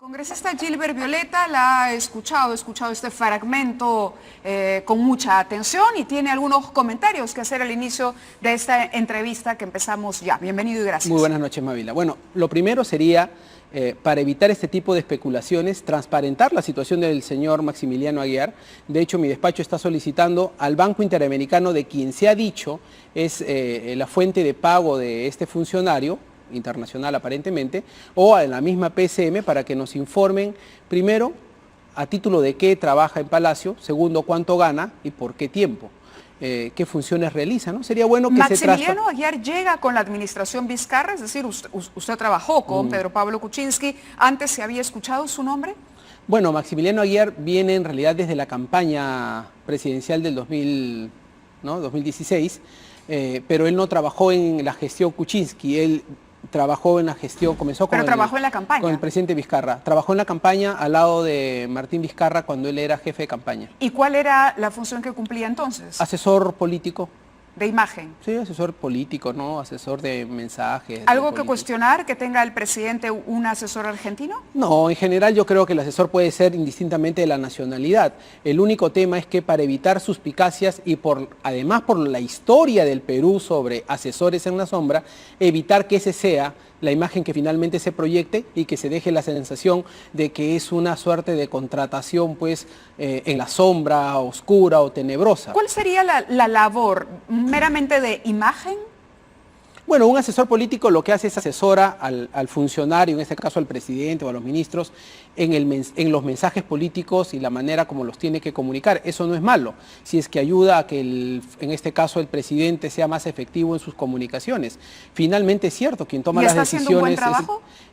Congresista Gilbert Violeta la ha escuchado este fragmento con mucha atención y tiene algunos comentarios que hacer al inicio de esta entrevista que empezamos ya. Bienvenido y gracias. Muy buenas noches, Mávila. Bueno, lo primero sería, para evitar este tipo de especulaciones, transparentar la situación del señor Maximiliano Aguiar. De hecho, mi despacho está solicitando al Banco Interamericano, de quien se ha dicho es la fuente de pago de este funcionario, internacional aparentemente, o a la misma PSM, para que nos informen, primero, a título de qué trabaja en Palacio, segundo, cuánto gana y por qué tiempo, qué funciones realiza, ¿no? Sería bueno que Maximiliano Aguiar llega con la administración Vizcarra, es decir, usted trabajó con Pedro Pablo Kuczynski, ¿antes se había escuchado su nombre? Bueno, Maximiliano Aguiar viene en realidad desde la campaña presidencial del 2016, pero él no trabajó en la gestión Kuczynski, él trabajó en la gestión, comenzó con, trabajó en la campaña. Con el presidente Vizcarra. Trabajó en la campaña al lado de Martín Vizcarra cuando él era jefe de campaña. ¿Y cuál era la función que cumplía entonces? Asesor político. ¿De imagen? Sí, asesor político, ¿no? Asesor de mensajes. ¿Algo que cuestionar que tenga el presidente un asesor argentino? No, en general yo creo que el asesor puede ser indistintamente de la nacionalidad. El único tema es que para evitar suspicacias y además por la historia del Perú sobre asesores en la sombra, evitar que ese sea la imagen que finalmente se proyecte y que se deje la sensación de que es una suerte de contratación pues en la sombra, oscura o tenebrosa. ¿Cuál sería la labor meramente de imagen? Bueno, un asesor político lo que hace es asesora al funcionario, en este caso al presidente o a los ministros, en los mensajes políticos y la manera como los tiene que comunicar. Eso no es malo, si es que ayuda a que, en este caso, el presidente sea más efectivo en sus comunicaciones. Finalmente es cierto, quien toma las decisiones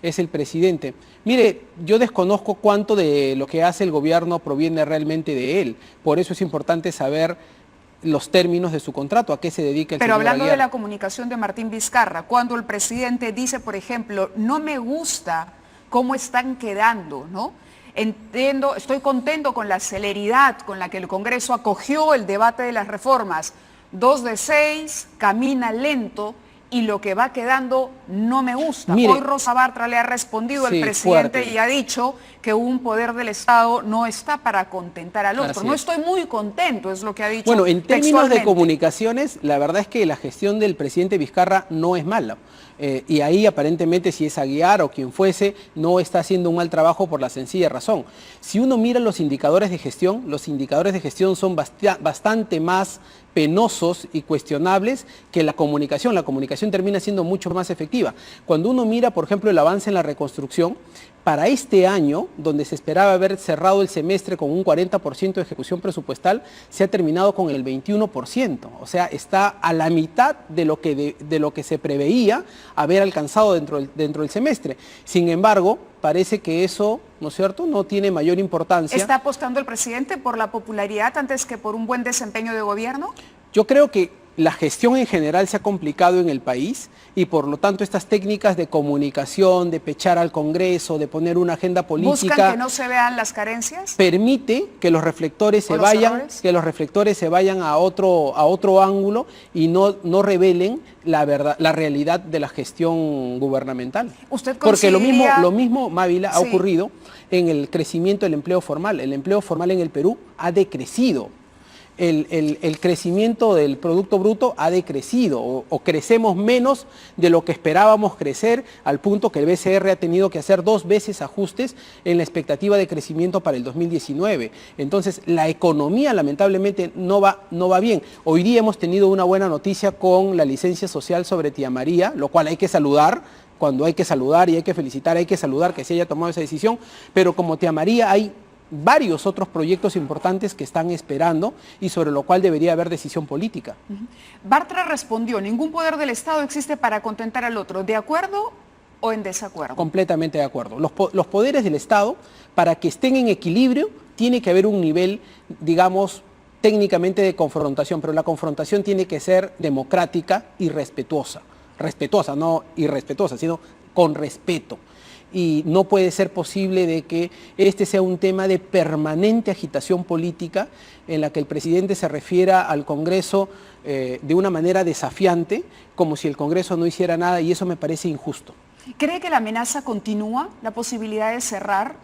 es el presidente. Mire, yo desconozco cuánto de lo que hace el gobierno proviene realmente de él. Por eso es importante saber los términos de su contrato, a qué se dedica el Pero señor hablando Aguiar. De la comunicación de Martín Vizcarra, cuando el presidente dice, por ejemplo, no me gusta cómo están quedando, ¿no? Entiendo, estoy contento con la celeridad con la que el Congreso acogió el debate de las reformas, 2 de 6, camina lento, y lo que va quedando no me gusta. Mire, hoy Rosa Bartra le ha respondido al presidente fuerte. Y ha dicho que un poder del Estado no está para contentar al otro. No estoy muy contento, es lo que ha dicho. Bueno, en términos de comunicaciones, la verdad es que la gestión del presidente Vizcarra no es mala. Y ahí aparentemente, si es Aguiar o quien fuese, no está haciendo un mal trabajo por la sencilla razón. Si uno mira los indicadores de gestión son bastante más penosos y cuestionables que la comunicación. La comunicación termina siendo mucho más efectiva. Cuando uno mira, por ejemplo, el avance en la reconstrucción, para este año, donde se esperaba haber cerrado el semestre con un 40% de ejecución presupuestal, se ha terminado con el 21%. O sea, está a la mitad de lo que se preveía haber alcanzado dentro del semestre. Sin embargo, parece que eso, ¿no es cierto?, no tiene mayor importancia. ¿Está apostando el presidente por la popularidad antes que por un buen desempeño de gobierno? Yo creo que la gestión en general se ha complicado en el país y por lo tanto estas técnicas de comunicación, de pechar al Congreso, de poner una agenda política... ¿Buscan que no se vean las carencias? Permite que los reflectores se vayan a otro ángulo y no revelen la realidad de la gestión gubernamental. Porque lo mismo, Mávila, ha ocurrido en el crecimiento del empleo formal. El empleo formal en el Perú ha decrecido. El crecimiento del Producto Bruto ha decrecido o crecemos menos de lo que esperábamos crecer, al punto que el BCR ha tenido que hacer 2 veces ajustes en la expectativa de crecimiento para el 2019. Entonces, la economía lamentablemente no va bien. Hoy día hemos tenido una buena noticia con la licencia social sobre Tía María, lo cual hay que saludar. Cuando hay que saludar y hay que felicitar, hay que saludar que se haya tomado esa decisión, pero como Tía María hay varios otros proyectos importantes que están esperando y sobre lo cual debería haber decisión política. Bartra respondió, ningún poder del Estado existe para contentar al otro, ¿de acuerdo o en desacuerdo? Completamente de acuerdo. Los poderes del Estado, para que estén en equilibrio, tiene que haber un nivel, digamos, técnicamente de confrontación, pero la confrontación tiene que ser democrática y respetuosa. Respetuosa, no irrespetuosa, sino con respeto. y no puede ser posible de que este sea un tema de permanente agitación política en la que el presidente se refiera al Congreso de una manera desafiante, como si el Congreso no hiciera nada, y eso me parece injusto. ¿Cree que la amenaza continúa, la posibilidad de cerrar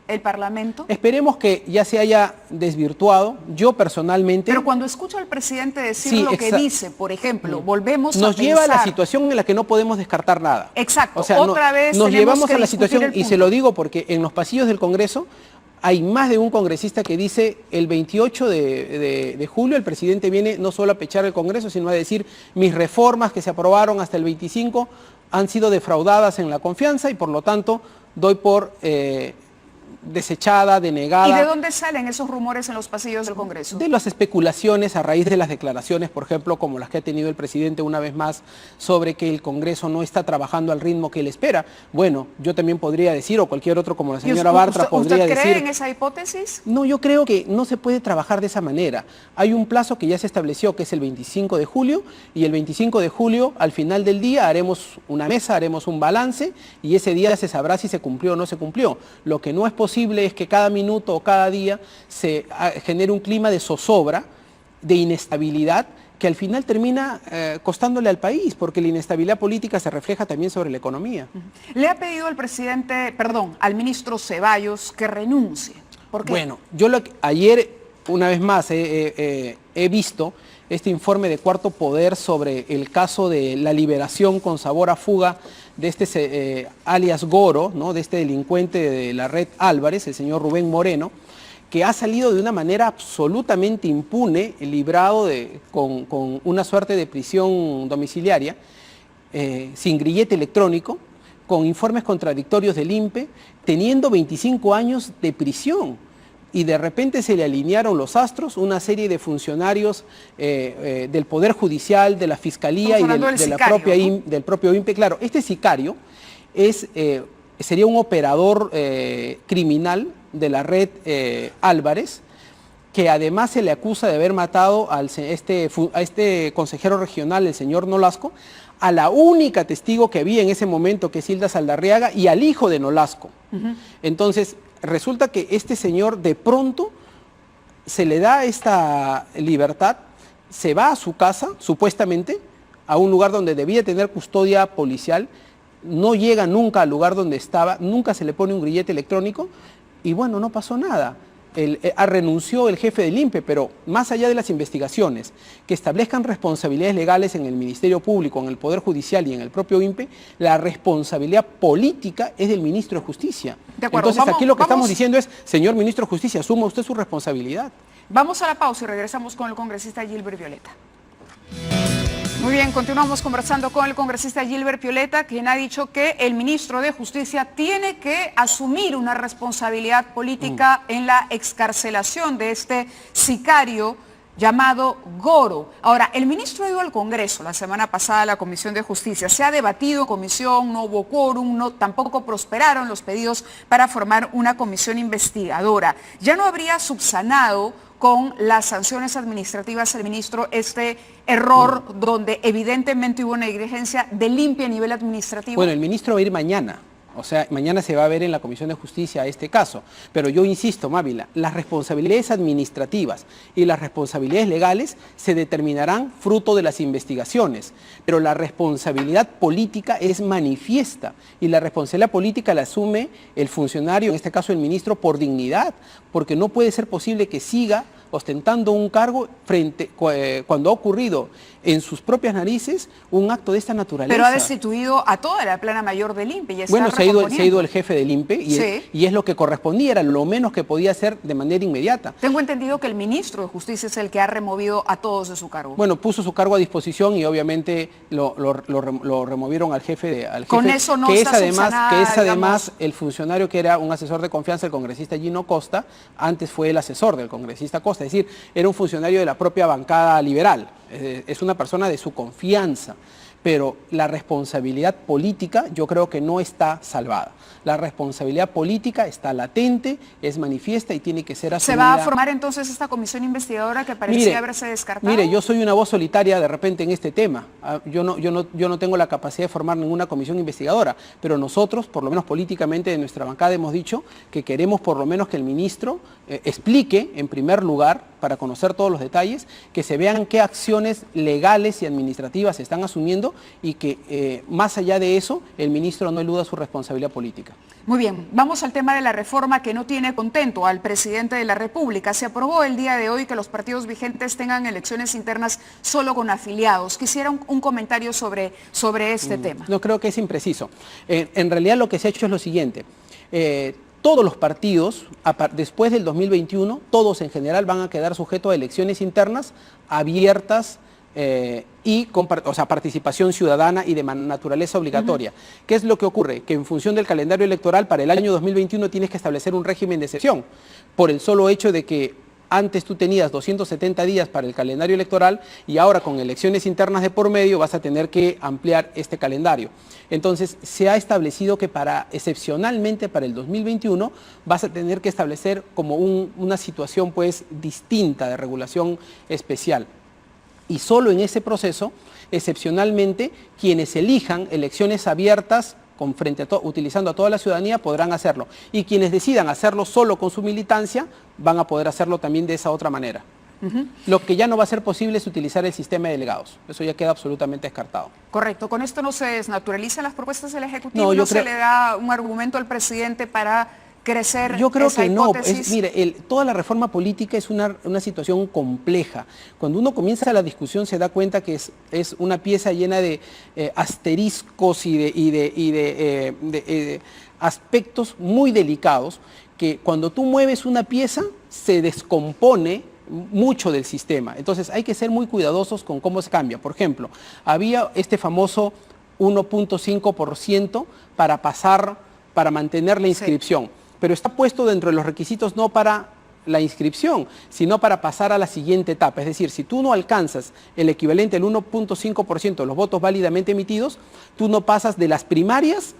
el Parlamento? Esperemos que ya se haya desvirtuado. Yo personalmente... Pero cuando escucho al presidente decir lo que dice, por ejemplo, volvemos a nos lleva a la situación en la que no podemos descartar nada. Exacto. O sea, otra vez nos llevamos a la situación, y se lo digo porque en los pasillos del Congreso hay más de un congresista que dice el 28 de julio el presidente viene no solo a pechar el Congreso, sino a decir mis reformas que se aprobaron hasta el 25 han sido defraudadas en la confianza y por lo tanto doy por desechada, denegada. ¿Y de dónde salen esos rumores en los pasillos del Congreso? De las especulaciones a raíz de las declaraciones, por ejemplo, como las que ha tenido el presidente una vez más sobre que el Congreso no está trabajando al ritmo que él espera. Bueno, yo también podría decir, o cualquier otro como la señora Bartra podría decir... ¿Usted cree en esa hipótesis? No, yo creo que no se puede trabajar de esa manera. Hay un plazo que ya se estableció, que es el 25 de julio, y el 25 de julio, al final del día, haremos una mesa, haremos un balance, y ese día se sabrá si se cumplió o no se cumplió. Lo que no es posible es que cada minuto o cada día se genere un clima de zozobra, de inestabilidad, que al final termina costándole al país, porque la inestabilidad política se refleja también sobre la economía. Le ha pedido al ministro Ceballos que renuncie. ¿Por qué? Bueno, ayer, una vez más, he visto este informe de Cuarto Poder sobre el caso de la liberación con sabor a fuga de este alias Goro, ¿no?, de este delincuente de la red Álvarez, el señor Rubén Moreno, que ha salido de una manera absolutamente impune, librado con una suerte de prisión domiciliaria, sin grillete electrónico, con informes contradictorios del INPE, teniendo 25 años de prisión. Y de repente se le alinearon los astros, una serie de funcionarios del Poder Judicial, de la Fiscalía y del propio INPE. Claro, este sicario sería un operador criminal de la red Álvarez, que además se le acusa de haber matado a este consejero regional, el señor Nolasco, a la única testigo que había en ese momento, que es Hilda Saldarriaga, y al hijo de Nolasco. Entonces, resulta que este señor de pronto se le da esta libertad, se va a su casa, supuestamente, a un lugar donde debía tener custodia policial, no llega nunca al lugar donde estaba, nunca se le pone un grillete electrónico, y bueno, no pasó nada. Renunció el jefe del INPE, pero más allá de las investigaciones que establezcan responsabilidades legales en el Ministerio Público, en el Poder Judicial y en el propio INPE, la responsabilidad política es del ministro de Justicia. De acuerdo. Entonces aquí lo que estamos diciendo es, señor ministro de Justicia, asuma usted su responsabilidad. Vamos a la pausa y regresamos con el congresista Gilbert Violeta. Muy bien, continuamos conversando con el congresista Gilbert Violeta, quien ha dicho que el ministro de Justicia tiene que asumir una responsabilidad política en la excarcelación de este sicario llamado Goro. Ahora, el ministro ha ido al Congreso la semana pasada a la Comisión de Justicia. Se ha debatido en comisión, no hubo quórum, tampoco prosperaron los pedidos para formar una comisión investigadora. Ya no habría subsanado con las sanciones administrativas el ministro este error donde evidentemente hubo negligencia de limpia a nivel administrativo. Bueno, el ministro va a ir mañana. O sea, mañana se va a ver en la Comisión de Justicia este caso. Pero yo insisto, Mávila, las responsabilidades administrativas y las responsabilidades legales se determinarán fruto de las investigaciones. Pero la responsabilidad política es manifiesta y la responsabilidad política la asume el funcionario, en este caso el ministro, por dignidad, porque no puede ser posible que siga ostentando un cargo cuando ha ocurrido en sus propias narices un acto de esta naturaleza. Pero ha destituido a toda la plana mayor del INPE. Y bueno, se ha ido el jefe del INPE y es lo que correspondía, era lo menos que podía hacer de manera inmediata. Tengo entendido que el ministro de Justicia es el que ha removido a todos de su cargo. Bueno, puso su cargo a disposición y obviamente lo removieron al jefe. Con eso no está subsanada, que es además el funcionario que era un asesor de confianza del congresista Gino Costa, antes fue el asesor del congresista Costa, es decir, era un funcionario de la propia bancada liberal, es una persona de su confianza. pero la responsabilidad política yo creo que no está salvada. La responsabilidad política está latente, es manifiesta y tiene que ser asumida. ¿Se va a formar entonces esta comisión investigadora que parecía haberse descartado? Mire, yo soy una voz solitaria de repente en este tema. Yo no tengo la capacidad de formar ninguna comisión investigadora, pero nosotros, por lo menos políticamente de nuestra bancada, hemos dicho que queremos por lo menos que el ministro explique, en primer lugar, para conocer todos los detalles, que se vean qué acciones legales y administrativas se están asumiendo y que más allá de eso, el ministro no eluda su responsabilidad política. Muy bien, vamos al tema de la reforma que no tiene contento al presidente de la República. Se aprobó el día de hoy que los partidos vigentes tengan elecciones internas solo con afiliados. Quisiera un comentario sobre este tema. No, creo que es impreciso. En realidad lo que se ha hecho es lo siguiente. Todos los partidos, después del 2021, todos en general van a quedar sujetos a elecciones internas abiertas y con participación ciudadana y de naturaleza obligatoria. ¿Qué es lo que ocurre? Que en función del calendario electoral para el año 2021 tienes que establecer un régimen de excepción, por el solo hecho de que antes tú tenías 270 días para el calendario electoral y ahora con elecciones internas de por medio vas a tener que ampliar este calendario. Entonces se ha establecido que excepcionalmente para el 2021 vas a tener que establecer como una situación pues distinta de regulación especial. Y solo en ese proceso, excepcionalmente, quienes elijan elecciones abiertas utilizando a toda la ciudadanía podrán hacerlo. Y quienes decidan hacerlo solo con su militancia van a poder hacerlo también de esa otra manera. Lo que ya no va a ser posible es utilizar el sistema de delegados. Eso ya queda absolutamente descartado. Correcto. ¿Con esto no se desnaturalizan las propuestas del Ejecutivo? ¿No se le da un argumento al presidente para crecer? Yo creo que no. Mire, toda la reforma política es una situación compleja. Cuando uno comienza la discusión se da cuenta que es una pieza llena de asteriscos y de aspectos muy delicados que cuando tú mueves una pieza se descompone mucho del sistema. Entonces hay que ser muy cuidadosos con cómo se cambia. Por ejemplo, había este famoso 1.5% para mantener la inscripción. Sí. Pero está puesto dentro de los requisitos no para la inscripción, sino para pasar a la siguiente etapa. Es decir, si tú no alcanzas el equivalente al 1.5% de los votos válidamente emitidos, tú no pasas de las primarias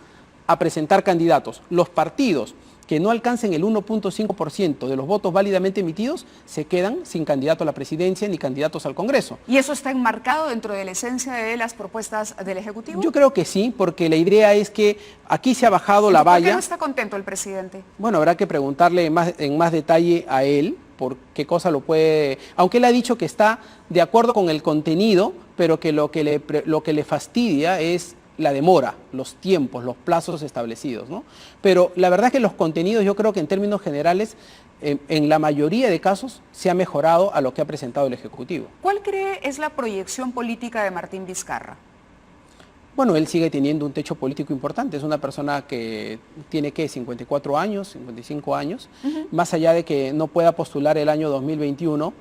a presentar candidatos. Los partidos que no alcancen el 1.5% de los votos válidamente emitidos se quedan sin candidato a la presidencia ni candidatos al Congreso. ¿Y eso está enmarcado dentro de la esencia de las propuestas del Ejecutivo? Yo creo que sí, porque la idea es que aquí se ha bajado la valla. ¿Por qué no está contento el presidente? Bueno, habrá que preguntarle en más detalle a él por qué cosa lo puede... Aunque él ha dicho que está de acuerdo con el contenido, pero que lo que le fastidia es la demora, los tiempos, los plazos establecidos, ¿no? Pero la verdad es que los contenidos, yo creo que en términos generales, en la mayoría de casos, se ha mejorado a lo que ha presentado el Ejecutivo. ¿Cuál cree es la proyección política de Martín Vizcarra? Bueno, él sigue teniendo un techo político importante, es una persona que tiene, ¿qué?, 54 años, 55 años, más allá de que no pueda postular el año 2021,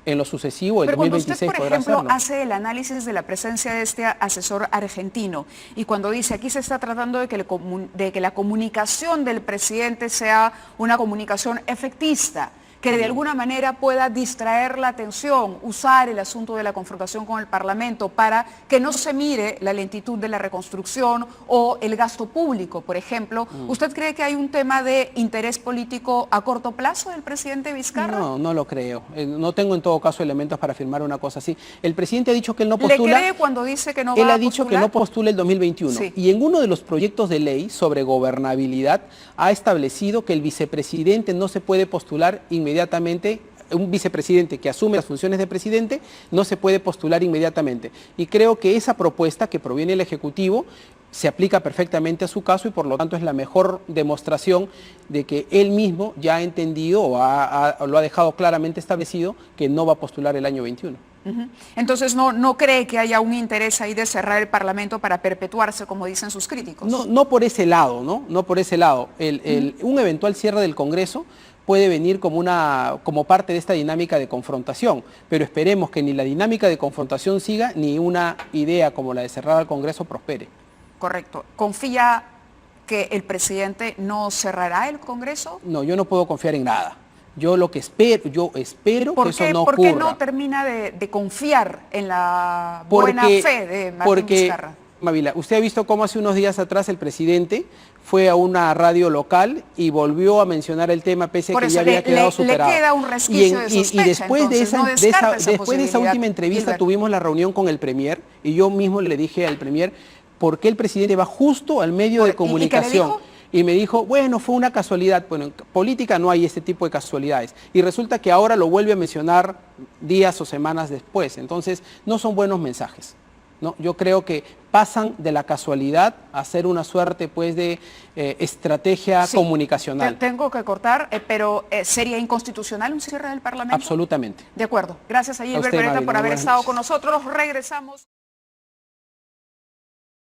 en lo sucesivo, el 2026 podrá hacerlo. Pero cuando usted, por ejemplo, hace el análisis de la presencia de este asesor argentino y cuando dice aquí se está tratando de que la comunicación del presidente sea una comunicación efectista, que de alguna manera pueda distraer la atención, usar el asunto de la confrontación con el Parlamento para que no se mire la lentitud de la reconstrucción o el gasto público, por ejemplo. ¿Usted cree que hay un tema de interés político a corto plazo del presidente Vizcarra? No, no lo creo. No tengo en todo caso elementos para afirmar una cosa así. El presidente ha dicho que él no postula. ¿Le cree cuando dice que no va a postular? Él ha dicho que no postula el 2021. Sí. Y en uno de los proyectos de ley sobre gobernabilidad ha establecido que el vicepresidente no se puede postular inmediatamente. Un vicepresidente que asume las funciones de presidente no se puede postular inmediatamente. Y creo que esa propuesta que proviene del Ejecutivo se aplica perfectamente a su caso y por lo tanto es la mejor demostración de que él mismo ya ha entendido o lo ha dejado claramente establecido que no va a postular el año 21. Entonces no cree que haya un interés ahí de cerrar el Parlamento para perpetuarse, como dicen sus críticos. No por ese lado, no por ese lado. Un eventual cierre del Congreso puede venir como parte de esta dinámica de confrontación, pero esperemos que ni la dinámica de confrontación siga, ni una idea como la de cerrar al Congreso prospere. Correcto. ¿Confía que el presidente no cerrará el Congreso? No, yo no puedo confiar en nada. Yo espero que eso no ocurra. ¿Por qué no termina de confiar en la buena fe de Martín Vizcarra? Mavila, usted ha visto cómo hace unos días atrás el presidente fue a una radio local y volvió a mencionar el tema pese a que ya había quedado superado. Le queda un resquicio de sospecha, y después de esa última entrevista tuvimos la reunión con el Premier y yo mismo le dije al Premier por qué el presidente va justo al medio de comunicación. Y me dijo, bueno, fue una casualidad. Bueno, en política no hay este tipo de casualidades. Y resulta que ahora lo vuelve a mencionar días o semanas después. Entonces, no son buenos mensajes, ¿no? Yo creo que pasan de la casualidad a ser una suerte pues de estrategia comunicacional. Tengo que cortar, pero ¿sería inconstitucional un cierre del Parlamento? Absolutamente. De acuerdo. Gracias a Gilbert Beretta por haber estado con nosotros. Regresamos.